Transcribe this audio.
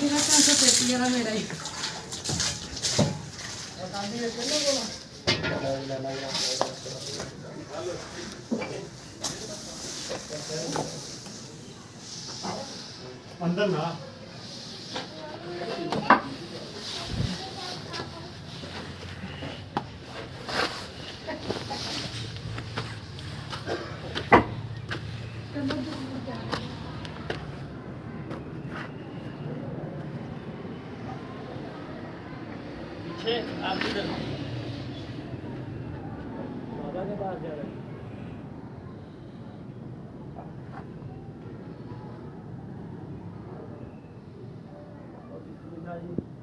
ਸੀਗਾ 333 ਵਾਲਾ ਮੇਰਾ ਹੀ अंदर ना पीछे आप इधर बाबा के पास जा रहे हैं जी